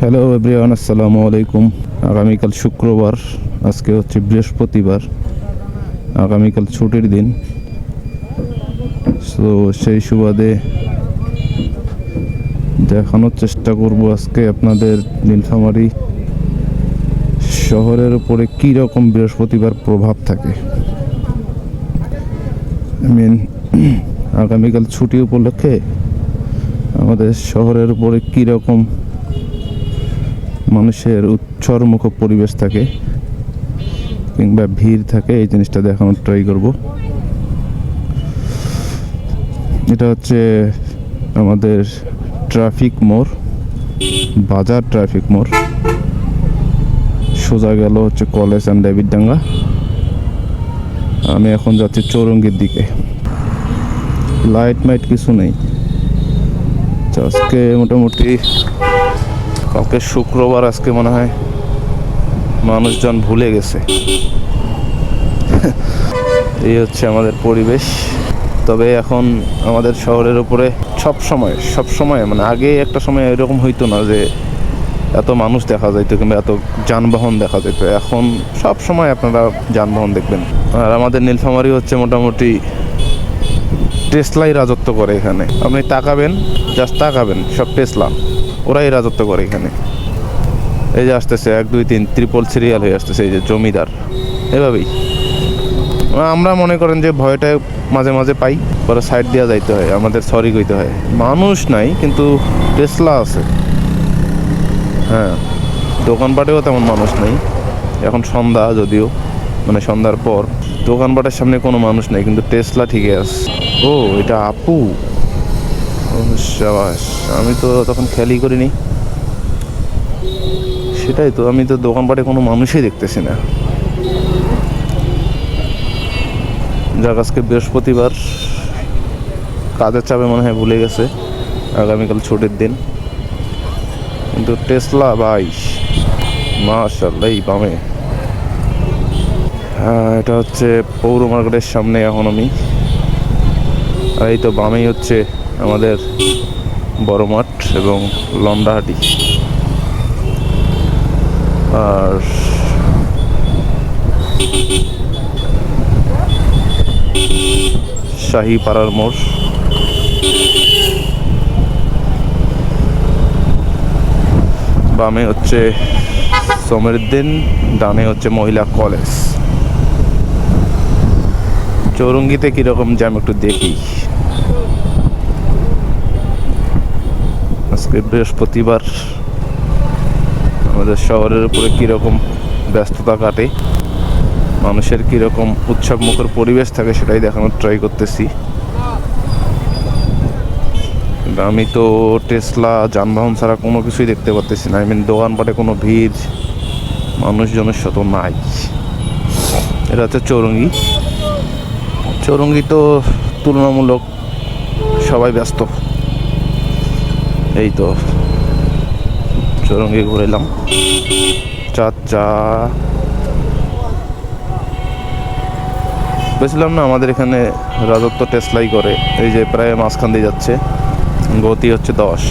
Hello everyone, আসসালামু আলাইকুম। আগামীকাল শুক্রবার, আজকে হচ্ছে বৃহস্পতিবার, আগামীকাল ছুটির দিন। তো সেই সুবাদে দেখানোর চেষ্টা করব আজকে আপনাদের নীলফামারী শহরের উপরে কী রকম বৃহস্পতিবার প্রভাব থাকে। আগামীকাল ছুটি উপলক্ষে আমাদের শহরের উপরে কী রকম মানুষের উৎসর্মুখ পরিবেশ থাকে কিংবা ভিড় থাকে, এই জিনিসটা দেখানোর ট্রাই করব। এটা হচ্ছে আমাদের ট্রাফিক মোড়, বাজার ট্রাফিক মোড়। সোজা গেল হচ্ছে কলেজ অ্যান্ড ডেভিডডাঙ্গা। আমি এখন যাচ্ছি চৌরঙ্গীর দিকে। লাইট মাইট কিছু নেই আজকে, মোটামুটি কালকে শুক্রবার, আজকে মনে হয় মানুষজন ভুলে গেছে। এই হচ্ছে আমাদের পরিবেশ। তবে এখন আমাদের শহরের উপরে সব সময় মানে আগে একটা সময় এরকম হইতো না যে এত মানুষ দেখা যাইতো কিংবা এত যানবাহন দেখা যেত। এখন সব সময় আপনারা যানবাহন দেখবেন। আর আমাদের নীলফামারী হচ্ছে মোটামুটি টেসলাই রাজত্ব করে এখানে। আপনি তাকাবেন, জাস্ট তাকাবেন, সব টেসলা, ওরাই রাজত্ব করে এখানে। এই যে আসতেছে 1 2 3 ট্রিপল সিরিয়াল হয়ে আসতেছে, এই যে জমিদার। এভাবেই আমরা মনে করেন যে ভয়টা মাঝে মাঝে পাই, পরে সাইড দেওয়া যাইতে হয়, আমাদের সরি কইতে হয়। মানুষ নাই কিন্তু টেসলা আছে। হ্যাঁ, দোকানপাটেও তেমন মানুষ নেই এখন, সন্ধ্যা যদিও, মানে সন্ধ্যার পর দোকানপাটের সামনে কোনো মানুষ নেই, কিন্তু টেসলা ঠিকই আছে। ও, এটা আপু, সাবাস। আমি তো তখন খেয়ালই করিনি। সেটাই তো, আমি তো দোকানপাটে কোনো মানুষই দেখতেছি না। যাক, আজকে বৃহস্পতিবার, কাজের চাপে মনে হয় ভুলে গেছে আগামীকাল ছুটির দিন। কিন্তু টেসলা ভাই, মাশাআল্লাহ, এই বামে। হ্যাঁ, এটা হচ্ছে পৌর মার্কেটের সামনে এখন আমি। আর এই তো বামেই হচ্ছে আমাদের বড় মাঠ এবং লন্ডাহাটি। আর শাহী পাড়ার মোড়। বামে হচ্ছে সমরুদ্দিন, ডানে হচ্ছে মহিলা কলেজ। চৌরঙ্গিতে কিরকম জ্যাম একটু দেখি। আজকে বৃহস্পতিবার, আমাদের শহরের উপরে কীরকম ব্যস্ততা কাটে, মানুষের কীরকম উৎসবমুখর পরিবেশ থাকে, সেটাই দেখানোর ট্রাই করতেছি। আমি তো টেসলা যানবাহন ছাড়া কোনো কিছুই দেখতে পারতেছি না। দোকানপাটে কোনো ভিড়, মানুষজনের শত নাই। এটা হচ্ছে চৌরঙ্গি। চৌরঙ্গি তো তুলনামূলক সবাই ব্যস্ত। এই তো চৌরঙ্গি ঘুরে এলাম। চাচা, বলছিলাম না আমাদের এখানে রাজত্ব টেসলাই করে। এই যে প্রায় মাঝখান দিয়ে যাচ্ছে, গতি হচ্ছে 10।